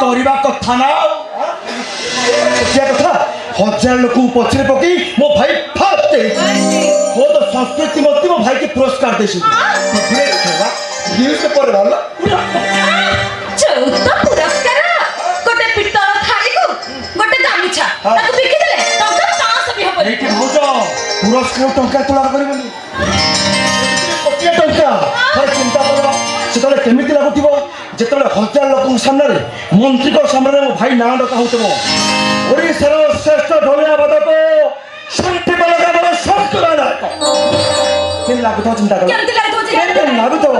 କରିବା କଥା ନା କଥା 1000 लोग पछरे पकई मो भाई फास्ट हो तो संस्कृति मंत्री मो भाई के पुरस्कार दे न्यूज पेपर वाला चौथा पुरस्कार गोटे पितल थाली को गोटे गामछा ताको बिकि देले टंका 500 भी हबो एठी भौज पुरस्कार टंका तोला करबनी कोटिया टंका हर चिंता करो सेतले केमिति लागुथिबो जेतले 1000 लोक सामने मंत्री को सामने मो भाई ना डका होतबो ओडिशार श्रेष्ठ ढोलिया बदक शांति बलका बड़ संस्कृत नाटक केन लागुथो चिंता करो केमति लागतो जे केन लागुथो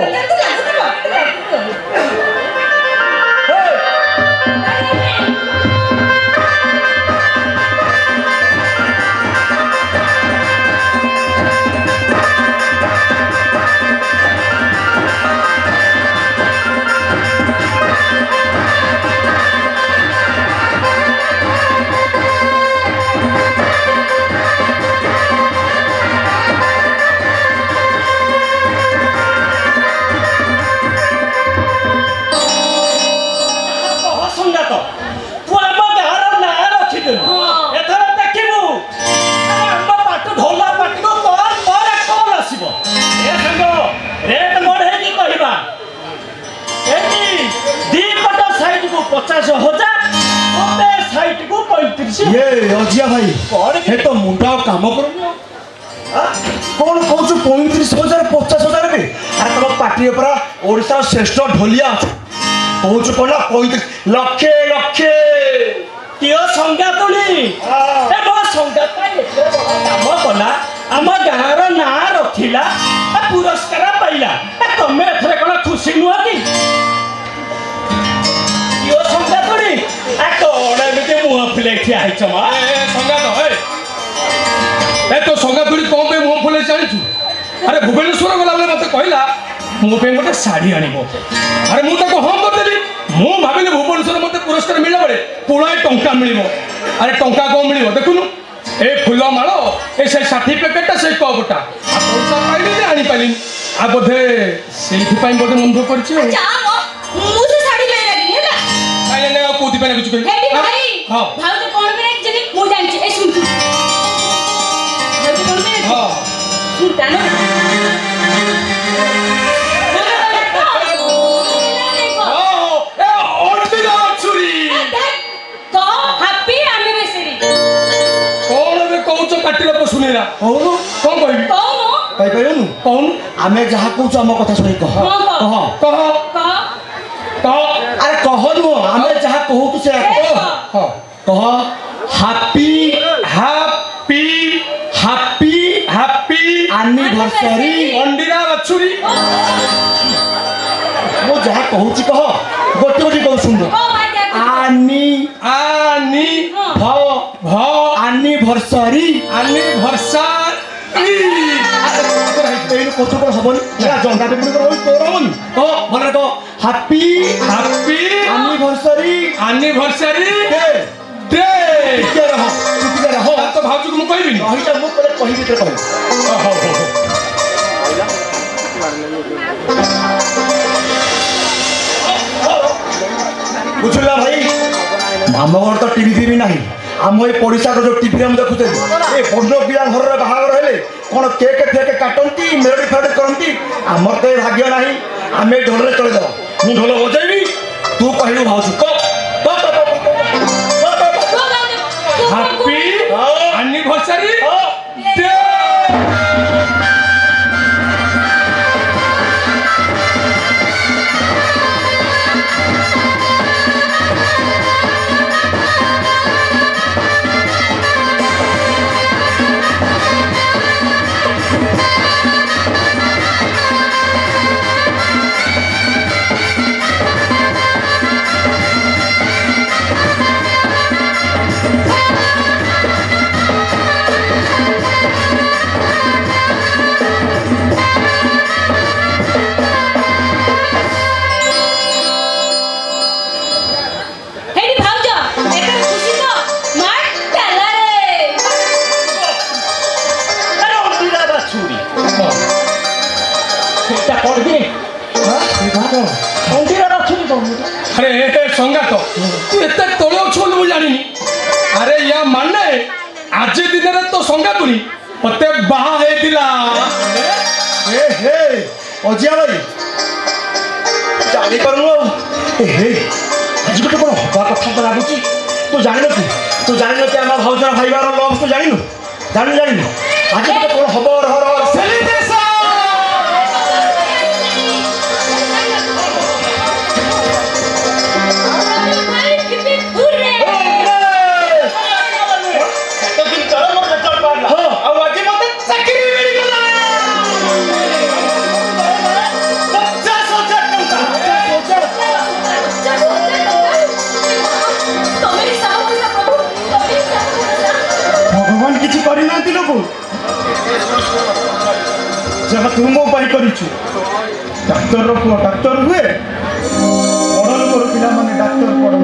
ये अजिया भाई हे तो मुंडा काम करूनी कौन कहूँ 35,000 50,000 भी अरे तुम पार्टी पर ओडिशा श्रेष्ठ ढोलिया कहूँ कौन 35 लक्षे लक्षे कियो संज्ञा तुली ए बो संज्ञा पाई काम कला आम गाँर ना रखिला पुरस्कार पाइला तमे एथरे कौन खुशी नुह कि कियो संज्ञा तुली कौन एमती मुह फुले ठिया है मा तो संगा तुड़ी कौन पे मुंह फुले जानिछु अरे भुवनेश्वर गला बेले मते कहला मो पे गोटे साड़ी आनिबो अरे मु ताको हम कर देली मु भाबिले भुवनेश्वर मते पुरस्कार मिलला बळे पुळाय टंका मिलिबो अरे टंका को मिलिबो देखुनु ए फुल माळ ए से सर्टिफिकेट से कबटा आ पैसा पाइली जे आनी पाइली आ बोधे सेठी पाई बोधे मन दुख करछि जा मु से साड़ी ले लगी है ना काई ने कोथि पे कुछ कहि हेडी भाई हां भाउ तो कोन में जनी मु जानछि ए सुन तू भाउ तो कोन में हां सुन तानो काटिला तो सुनेला कौन कौन कहबी कौन कहि परनु कौन आमे जहा कहू हम कथा सुनी कह कह कह कह कह अरे कह नु आमे जहा कहू तू से हां कह happy happy happy happy anniversary अंडीरा बछुरी मो जहा कहू छी कह गोटे गोटे कहू सुन आनी आनी भ भ एनिवर्सरी एनिवर्सरी एनु कोथो को हबनी या जंगा पे पुनी करो तोर हबनी तो भले तो happy happy anniversary anniversary day day के रहो चुप के रहो तो भाउजू को कहबी अहिटा मु पहले कहि भीतर कहि बुझला भाई मामगढ़ तो टीवी भी नहीं आम ये पड़िशा जो टीवी हम देखुते ये बड़ पिला घर बाहर हेले कौन केक फेक काटती मेलोडी फेलोडी करती आमर तो भाग्य ना आम ढोल चलदेव मु ढोल बजेबी तू कहलु भावसु हैप्पी एनिवर्सरी डे अरे संगात तू एत तले अच्छु बोली जानी अरे या माने आज दिन में तो संगातुनी मते बाहा हेतिला हे हे अजिया भाई जानी पारुनु ए हे आज गोटे कोन हवा कथा तो लागुची तू जानिनो कि आम भाउजर भाईबार लव तू जानिनु आज गोटे कोन हबर हर सेलिब्रेशन भगवान किसी करना लोक जहाँ तुम मो करूँ डाक्तर पुह डाक्तर हुए बड़ लोकर पिला माने डाक्तर पढ़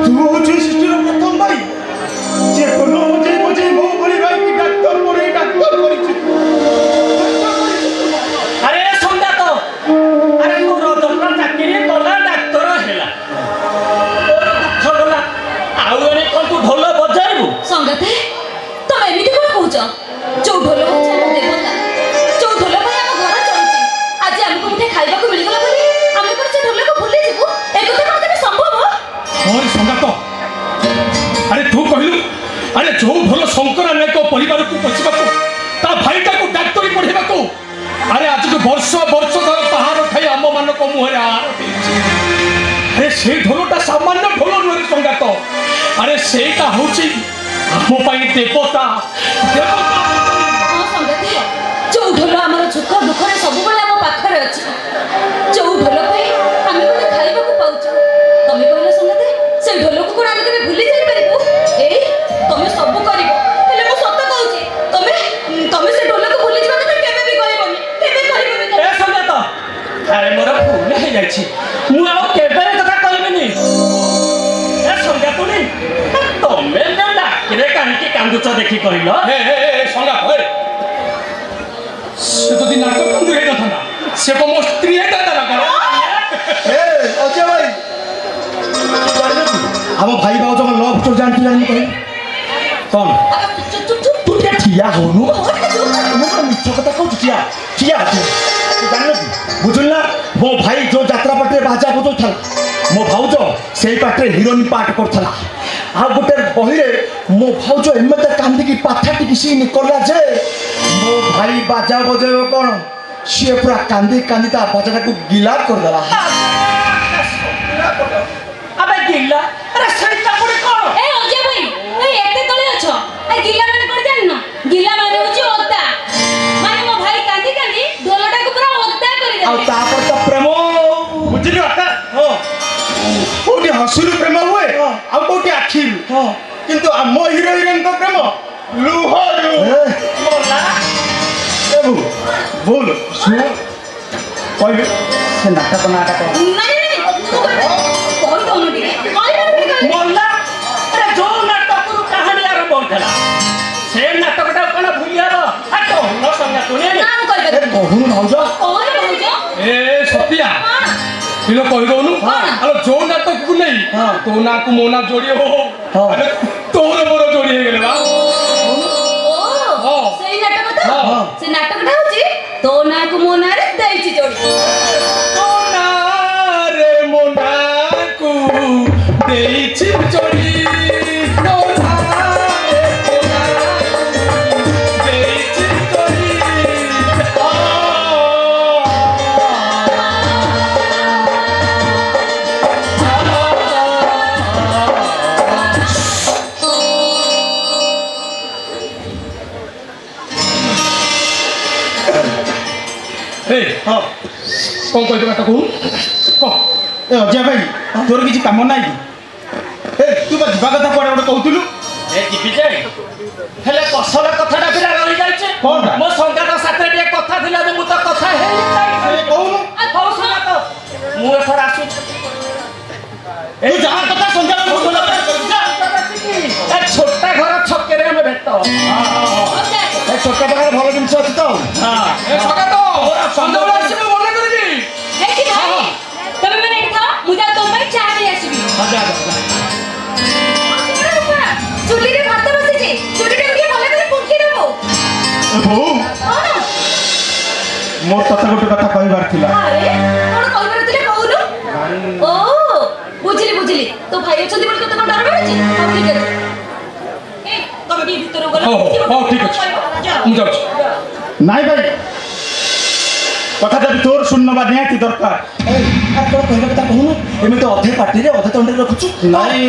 तू हूँ सृष्टिर प्रथम भाई जे कोनो बजे बजे मो भली भाई की डाक्तर पढ़े डाक्तर करिछु अरे संगात अरे तू रजर चाकरी कला डाक्तर हेला दुख गला आउ एने कौन तू ढोल बजाइबू संगते तमे एमिति कोन कहउछ जो ढोल बजा हम देवता जो ढोल भाई हम घर चलछि आज हमको मुठे खाइबा को मिल गला बोली हम पर से ढोल को भूली जीवु ए कथा कते संभव और संगात अरे तू कहलु अरे जो भल शंकरा नायक परिवार को पशिबा ता भाईटा को डाक्टरी पढ़ेबा को अरे आज को वर्ष वर्ष धर पहाड़ खाई आम मान को मुहरे आर अरे से ढोलटा सामान्य ढोल नुहे संगात अरे सेटा होची आम पाई देवता देवता हां संगते जो ढोल हमर सुख दुख रे सब बेले हम पाखरे अछि जो ढोल भाई हम को खाइबा को पाउछ तमे कहले संगते से ढोल को कोन आगे केबे भूली जाई परिबो ए तमे सब करिवो हेले मो सत्य कहउछि तमे से ढोल को भूली जीवा त केबे भी कहबोनी ए संगात अरे मोर भूल हे जाछि मु आ केबे कथा कहबिनी ए संगातुनी तमे ना डाकरे काहे कांदुच देखि कहिलो हे हे हे संगात हे से तो नाटक बंद हे था ना से को मो स्त्री हे था ना कर ए अजय भाई हम भाई भाउज हम लव स्टोरी जानती जानी कहे कौन तू क्या ठिया होनु मु तो मिछ कथा कहू ठिया जानलो कि बुझुल ना मो भाई जो यात्रा पटे बाजा बजौ था मो भाउज सेई पाटे हिरोइन पार्ट करथला आ गोटे बहिरे मो भाउज एमते कांदी की पाथा टिकी सी निकलला जे मो भाई बाजा बजेबो कोन सी पूरा कांदी कांदी ता बाजा को गिला कर देला अबे गिल्ला अरे सैता पुडी कोन ए अजय भाई ए एते तळे अछ ए गिल्ला माने कोन जान न गिल्ला माने होची ओद्दा माने मो भाई कांदी कांदी ढोलटा को पूरा ओद्दा करि आ देले तापर तो प्रेम बुझिली अता हो कोटी हसुरु प्रेम हुए आ कोटी आखिरु हो किंतु मो हीरो हिरोइन को प्रेम लुहरु मोला ए बोल सुन कहबे से नाटक माने तू कोई तो नडी कोई मोला अरे जो नाटक रु कहानी आरंभ होतला से नाटकटा कोन भूलियाबो आ तो न संगातुनी नाम कर ए कहून भाउज कोन भाउज ए सत्या तिलो कहि दउनु अरे जो नाटक को नहीं हाँ। तो ना को मोना जोड़ी हो हाँ। अरे तोर मोर जोड़ी हे गेले बा ओ हाँ। सेई नाटक तो हाँ। से नाटकटा होची तो ना को मोना रे देइची जोड़ी तो ना रे मोना को देइछि जोड़ी तो ना रे मोना को देइछि जोड़ी ए हां कौन कहते बात कहू कह ए अजय भाई तोर किछि काम नाही कि ए तू बा जिबा कथा पड़े ओटे कहउतलु ए जिबि जाय हेले कसल कथाटा फिरा रहि जायছে कोनटा? मो संगात साथे टे कथा थिला जे मु त कथा हे ए कहउनु हौ संगात मु एथर आसु तू जहाँ कथा संख्या में बोल ए छोटा घर छक्के रे हम भेट ओके ए छोटा पाखरे भल जिंस अछि तो हां ए सका तो संजय ଚୁଲିରେ ଭାତ ବସିଛି ଚୁଲିଟା ଟିକେ ଭଲ କରି ଫୁଙ୍କି ଦେବୁ ବୋଉ ମୋର ତତେ ଗୋଟେ କଥା କହିବାର ଥିଲା। ଆରେ କଣ କହିବାର ଥିଲା କହୁନୁ ଓ ବୁଝିଲି ବୁଝିଲି ତୋ ଭାଇ ଅଛନ୍ତି ବୋଲି ତୋତେ କଣ ଡର ମାଡୁଛି ହଉ ଠିକ ଅଛି ଏ ତମେ ଟିକେ ଭିତରକୁ ଗଲ ହଉ ଠିକ ଅଛି ମୁଁ ଯାଉଛି। ନାଇଁ ଭାଇ କଥାଟା ବି ତୋର ଶୁଣିବା ନିହାତି ଦରକାର। କଣ କହିବା କଥା କହୁନୁ ଏମିତି ଅଧେ ପାଟିରେ ଅଧେ ତଣ୍ଡରେ ରଖୁଛୁ। ନାଇଁ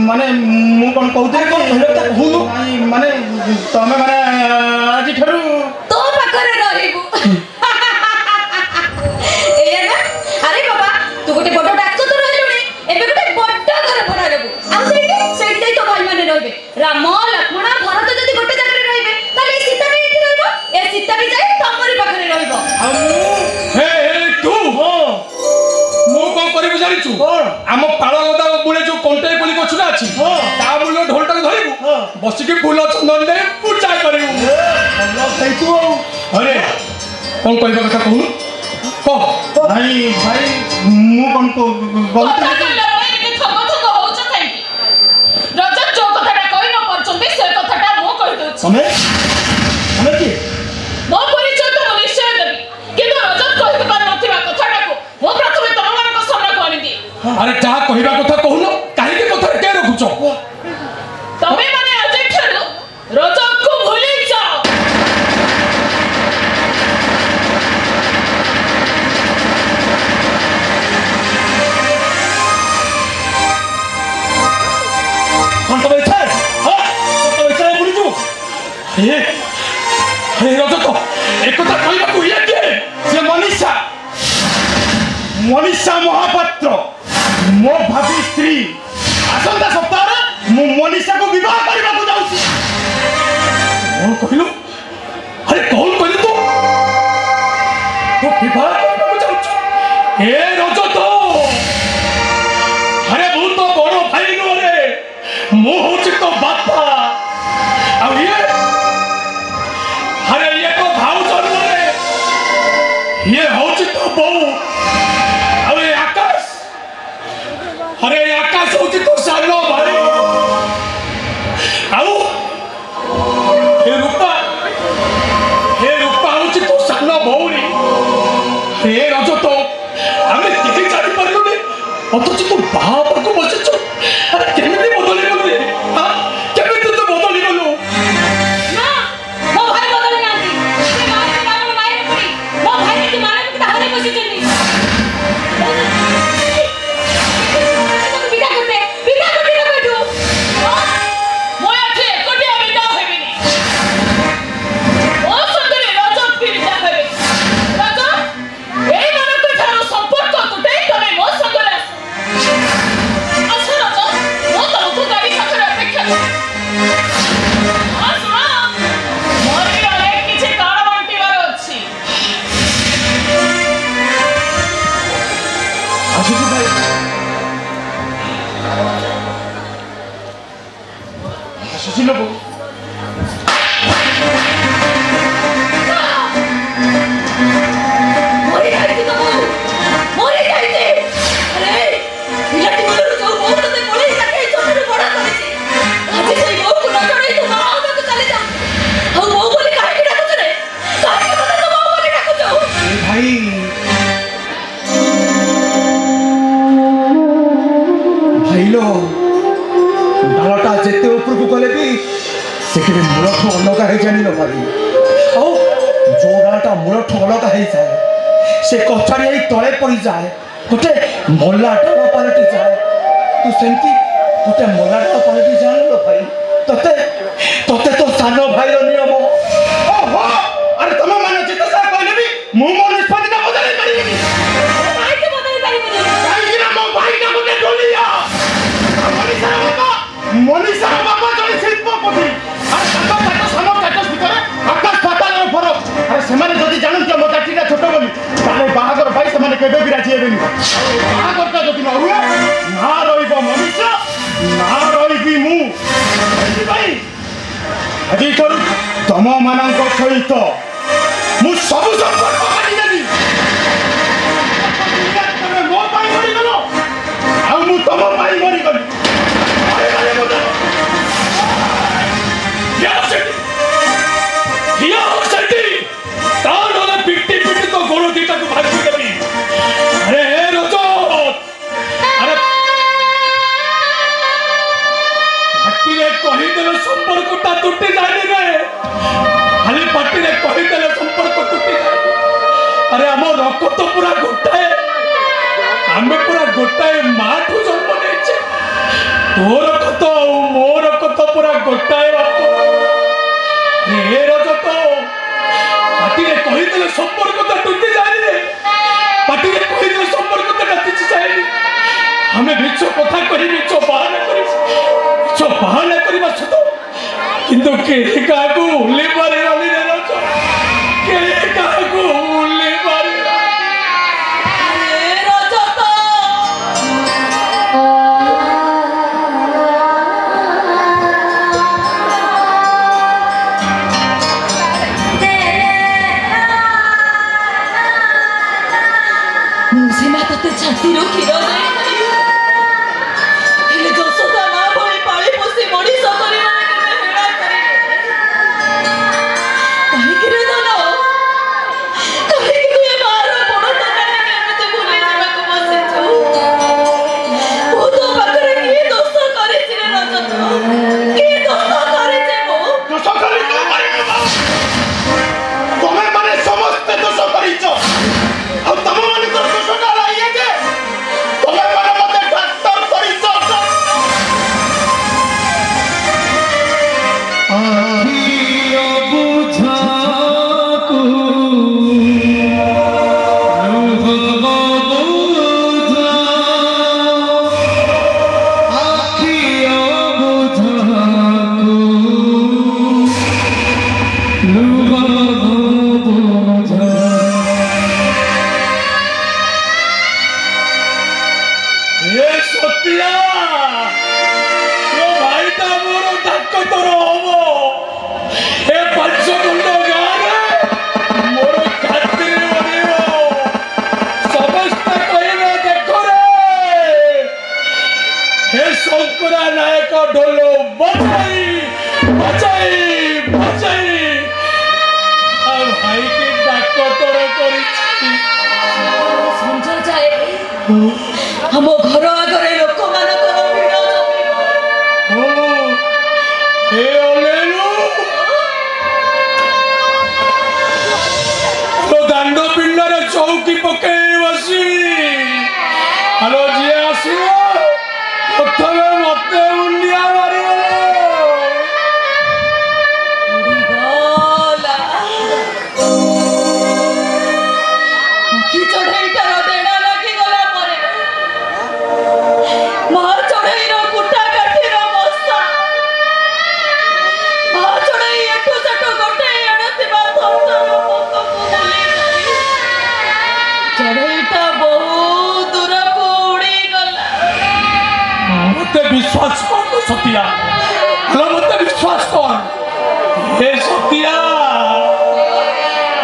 ମାନେ ମୁଁ କଣ କହୁଥିଲି କଣ କହିବା କଥା କହୁନୁ। ନାଇଁ ମାନେ ତମେ ମାନେ ଆଜିଠାରୁ ତୋ ପାଖରେ ରହିବୁ ଏଇଆ ନା ଆରେ ବାବା ତୁ ଗୋଟେ ବଡ ଡାକ୍ତର ତ ରହିଲୁଣି ଏବେ ଗୋଟେ ବଡ ଘର ଭଡ଼ା ନେବୁ ଆଉ ସେଇଠି ଯାଇ ତୋ ଭାଇମାନେ ରହିବେ ରାମ ଲକ୍ଷ୍ମଣ ଭରତ ଯଦି ଗୋଟେ ଜାଗାରେ ରହିବେ ତାହେଲେ ସୀତା ବି ଏଠି ରହିବ ଏ ସୀତା ବି ଯାଇ ତମରି ପାଖରେ ରହିବ ଆଉ ତୁ ମୁଁ କଣ କରିବୁ ଜାଣିଛୁ? ଆମ ପାଳ ଗଦା ମୂଳେ ଯୋଉ କଣ୍ଟେଇ କୋଳି ଗଛଟା ଅଛି ତା ମୂଳ ଢୋଲଟାକୁ ଧରିବୁ ବସିକି ଫୁଲ ଚନ୍ଦନ ଦେଇ ପୂଜା କରିବୁ। ହେଇଥିବ ଆଉ ଆରେ କଣ କହିବା କଥା କହୁନୁ କହ। ନାଇଁ ଭାଇ ମୁଁ କଣ କହୁଥିଲି ତମେ ତମେ କିଏ ମୋ ପରିଚୟ ତ ମୁଁ ନିଶ୍ଚୟ ଦେବି କିନ୍ତୁ ରଜତ କହିବାକୁ ପାରୁନଥିବା କଥାଟାକୁ ମୁଁ ପ୍ରଥମେ ତମମାନଙ୍କ ସାମ୍ନାକୁ ଆଣିଦିଏ। ଆରେ ଯାହା କହିବା କଥା କହୁନ କାହିଁକି କଥାରେ କେ ରଖୁଛ? ତମେ ମାନେ ଆଜିଠାରୁ ରଜତକୁ ଭୁଲି ଯାଅ। କଣ ତମ ଇଚ୍ଛା ତମ ଇଚ୍ଛାରେ ବୁଲିଛୁ। ରଜତ ଏକଥା କହିବାକୁ ଇଏ କିଏ? ସେ ମନୀଷା ମନୀଷା ମହାପାତ୍ର ମୋ ଭାବି ସ୍ତ୍ରୀ ଆସନ୍ତା ସପ୍ତାହରେ ମୁଁ ମନୀଷାକୁ ବିବାହ କରିବାକୁ ଯାଉଛି। କଣ କହିଲୁ? ଆରେ କଣ କହିଲୁ ତୁ ବିବାହ କରିବାକୁ ଯାଉଛୁ? ଏ ରଜତ ଆରେ ମୁଁ ତ ବଡ ଭାଇ ନୁହଁରେ ମୁଁ ହଉଛି ତ ବାପା ଆଉ ଇଏ ଆରେ ଇଏ ତ ଭାଉଜ ନୁହଁରେ ଇଏ ହଉଛି ତ ବୋଉ ଆଉ ଏ ଆକାଶ ଆରେ ଏ ଆକାଶ ହଉଛି ତ ସାନ ଭାଇ ଆଉ ଏ ରୂପା ହଉଛି ତୋ ସାନ ଭଉଣୀ। ଏ ରଜତ ଆମେ କେହି ଜାଣିପାରିଲୁନି ଅଥଚ ତୁ ବାହା ପାଖକୁ ବସିଛୁ। ଆରେ କେମିତି ବଦଳିଗଲୁ ରେ? କେମିତି ତୁ ବଦଳିଗଲୁ? ନା ମୋ ଭାଇ ବଦଳି ନାହାନ୍ତି ସେ ମାରେ ବାରଣ ମାয়ের ପଡ଼ି ମୋ ଭାଇ କି ମାନବିକତା ହରେଇ ବସିଛନ୍ତି ବିଦା করতে ତମେଠୁ ମୁଁ ଏଠି ଏକୁଟିଆ ବିଦା ହେବିନି। ମୋ ସାଙ୍ଗରେ ରଜତ ବି ବିଦା ହେବେ। ରଜତ ଏଇମାନଙ୍କ ଠାରୁ ସମ୍ପର୍କ ତୁଟେଇ ତମେ ମୋ ସାଙ୍ଗରେ ଆସ ରଜତ ମୁଁ ତମକୁ ଗାଡି ପାଖରେ ଅପେକ୍ଷା କରିବି। ଶୁଣ ମୋର ବି ଅନେକ କିଛି କାଣ ବାଣ୍ଟିବାର ଅଛି। ଆସୁଛୁ ଭାଇ ଆସୁଛି ଲୋ ବୋଉ। ମରି ଯାଇଛି ତ ବୋଉ ମରି ଯାଇଛି ଆରେ ପିଲାଟି ବେଳରୁ ଯୋଉ ବୋଉ ତତେ ପଳେଇ କାଟି ଛୋଟରୁ ବଡ କରିଛି ଆଜି ସେଇ ବୋଉକୁ ନ ଜଣେଇ ତୁ ମା ହବାକୁ ଚାଲି ଯାଉ ଆଉ ବୋଉ ବୋଲି କାହିଁକି ଡାକୁଛୁ ରେ କାହିଁକି ତତେ ତୁ ବୋଉ ବୋଲି ଡାକୁଛୁ ଭାଇ ଭାଇଲୋ ଡାଳଟା ଯେତେ ଉପରକୁ ଗଲେ ବି ସେଠି ମୂଳଠୁ ଅଲଗା ହେଇଯାଣିଲ ଭାଇ। ଆଉ ଯୋଉ ଡାଳଟା ମୂଳଠୁ ଅଲଗା ହେଇଯାଏ ସେ କଚାଡ଼ି ହେଇ ତଳେ ପଡ଼ିଯାଏ ଗୋଟେ ମଲା ଡାଳ ପାଲଟି ଯାଏ। ତୁ ସେମିତି ଗୋଟେ ମଲା ଡାଳ ପାଲଟି ଜାଣିଲ ଭାଇ। ତତେ ତତେ ତ ସାନ ଭାଇର ନିୟମ। ଓହୋ ଆରେ ତମେ ମାନେ ଯେତେ ସାରା କହିଲେ ବି ମୁଁ ମୋ ନିଷ୍ପତ୍ତିଟା ବଦଳେଇ ପାରିବିନି। କାହିଁକି ବଦଳି ପାରିବୁନି କାହିଁକି ନା ମୋ ଭାଇଟା ଗୋଟେ ଢୋଲିଆ। ମନୀଷାର ବାପା ଜଣେ ଶିଳ୍ପପତି ଆଉ ତାଙ୍କ ପାଠ ସାନ ଷ୍ଟାଟସ୍ ଭିତରେ ଆକାଶ ପାତାଳର ଫରକ। ଆରେ ସେମାନେ ଯଦି ଜାଣନ୍ତି ମୋ ଚାକିରିଟା ଛୋଟ ବୋଲି ତାହେଲେ ବାହାଘର ପାଇଁ ସେମାନେ କେବେ ବି ରାଜି ହେବେନି। ବାହାଘରଟା ଯଦି ନ ହୁଏ ନା ରହିବ ମନୀଷା ନା ରହିବି ମୁଁ। ସେଥିପାଇଁ ଆଜିଠାରୁ ତମମାନଙ୍କ ସହିତ ମୁଁ ସବୁ ସମ୍ପର୍କ କାଟିଦେବି। ତମେ ମୋ ପାଇଁ ମରିଗଲ ଆଉ ମୁଁ ତମ ପାଇଁ ମରିଗଲି। ତୋର କତ ଆଉ ମୋର କତ ପୁରା ଗୋଟାଏ ବାପ। ଏ ରଜତ ପାଟିରେ କହିଦେଲେ ସମ୍ପର୍କଟା ଟୁଟି ଯାଏନି, ପାଟିରେ କହିଦେଲେ ସମ୍ପର୍କଟା କିଛି ଯାଏନି। ଆମେ ମିଛ କଥା କହି ମିଛ ବାହାନା କରିବା ସତ, କିନ୍ତୁ କେହି କାହାକୁ ଭୁଲି ପାରିବାନି ରେ ରଜ, କେହି କାହାକୁ ଭୁଲି ପାରିବା। ସୀମା ତତେ ଛାତିରୁ କ୍ଷୀର ଦେଇ ହେଲେ ଯଶୋଦା ମା ଭଳି ପାଳି ପୋଷି ମଣିଷ କରିବାରେ କେବେ ହେଳା କରିନି। କାହିଁକି ରେ ଧନ, କାହିଁକି ତୁ ଏ ମାର ବଡ଼ ଟଙ୍କାଟାକୁ ଏମିତି ଭୁଲି ଯିବାକୁ ବସିଛୁ? ମୁଁ ତୋ ପାଖରେ କି ଦୋଷ କରିଛି ରେ ରଜତ? କି ଦୋଷ କରିଛି ମୁଁ? ଦୋଷ କରି ତୁ କରିବୁ। ତମେ ମାନେ ସମସ୍ତେ ଦୋଷ କରିଛ। ଆଉ ତମ ମାନଙ୍କର ଦୋଷଟା ହେଲା ଇଏ ଯେ ତମେ ମାନେ ମତେ ଡାକ୍ତର କରିଛ। ଏ ସତିଆ, ତୋ ଭାଇଟା ମୋର ଡାକ ତୋର ହବ। ଏ ପାଞ୍ଚଖଣ୍ଡ ଗାଁରେ ମୋର ଖାତିର ବନେଇବ। ସମସ୍ତେ କହିବେ ଦେଖରେ ଏ ଶଙ୍କରା ନାୟକ ଢୋଲ ବଜାଇ ବଜାଇ ବଜାଇ ଆଉ ଭାଇକି ଡାକ ତୋର କରିଛି। ସଞ୍ଜ ଯାଏ ଆମ ଘର ଆଗରେ ଲୋକମାନଙ୍କର ଭିଡ଼ ଜମିବ। ଏ ଅଲେଲୁ ତ ଦାଣ୍ଡ ପିଣ୍ଡରେ ଚୌକି ପକେଇ ବସିବି। ଆଲୋ ଯିଏ ଆସିବ ପ୍ରଥମେ ମତେ ମୁଣ୍ଡିଆ ମାରିବ। ଗଲା ପକ୍ଷୀ ଚଢ଼େଇଟାର ଡେଣା ଲାଗିଗଲା ପରେ ମା ଚଢ଼େଇର କୁଟା କାଠିର ବସା, ମା ଚଢ଼େଇ ଏଠୁ ସେଠୁ ଗୋଟେଇ ଆଣୁଥିବା ଥଣ୍ଟର ପୋକକୁ ବୁଲି ଧରି ଚଢ଼େଇଟା ବହୁ ଦୂରକୁ ଉଡ଼ିଗଲା। ମତେ ବିଶ୍ୱାସ କର ସତିଆ, ଆଲୋ ମତେ ବିଶ୍ୱାସ କର। ଏ ସତିଆ,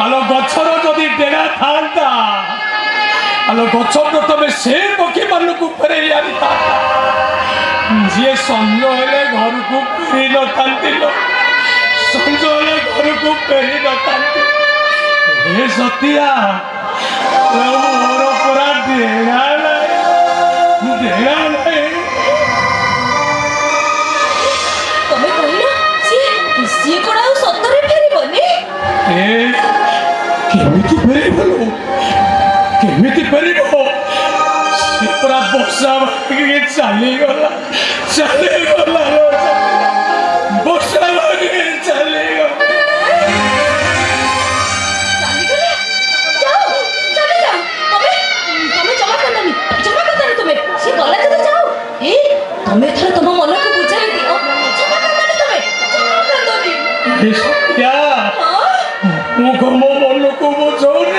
ଆଲୋ ଗଛର ଯଦି ଡେଣା ଥାନ୍ତା, ଆଲୋ ଗଛ ପ୍ରଥମେ ସେ ପକ୍ଷୀ ମାନଙ୍କୁ ଫେରେଇ ଆଣିଥାନ୍ତା ଯିଏ ସଞ୍ଜ ହେଲେ ଘରକୁ ଫେରି ନଥାନ୍ତି। ସଞ୍ଜ ହେଲେ ଘରକୁ ଫେରି ନଥାନ୍ତି। ଏ ସତିଆ, ମୋର ପୁରା ଡେଣା ନାହିଁ, ଡେଣା ନାହିଁ। ତମେ କହିଲ ସିଏ କଣ ଆଉ ସତରେ ଫେରିବନି? ଏ କେମିତି ଫେରିବଲ, କେମିତି ଫେରିବ? ସେ ପୁରା ବର୍ଷା ଭାଙ୍ଗିକି ଚାଲିଗଲା, ଚାଲିଗଲା, ବର୍ଷା ଭାଙ୍ଗିକି ଚାଲିଗଲା। ଚାଲିଗଲେ? ଯାଅ, ଚାଲିଯାଅ। ତମେ ଜମା କାନ୍ଦନି, ଜମା କାନ୍ଦନି ତମେ। ସେ ଗଲା ଯଦି ଯାଅ। ତମେ ଏଥର ତମ ମନକୁ ବୁଝାଇ ଦିଅ। ଜମା କାନ୍ଦନି ତମେ, ଜମା କାନ୍ଦନି। ଏ ସତ୍ୟା, ହଁ? ମୁଁ ମୋ ମନକୁ ବୁଝଉନି।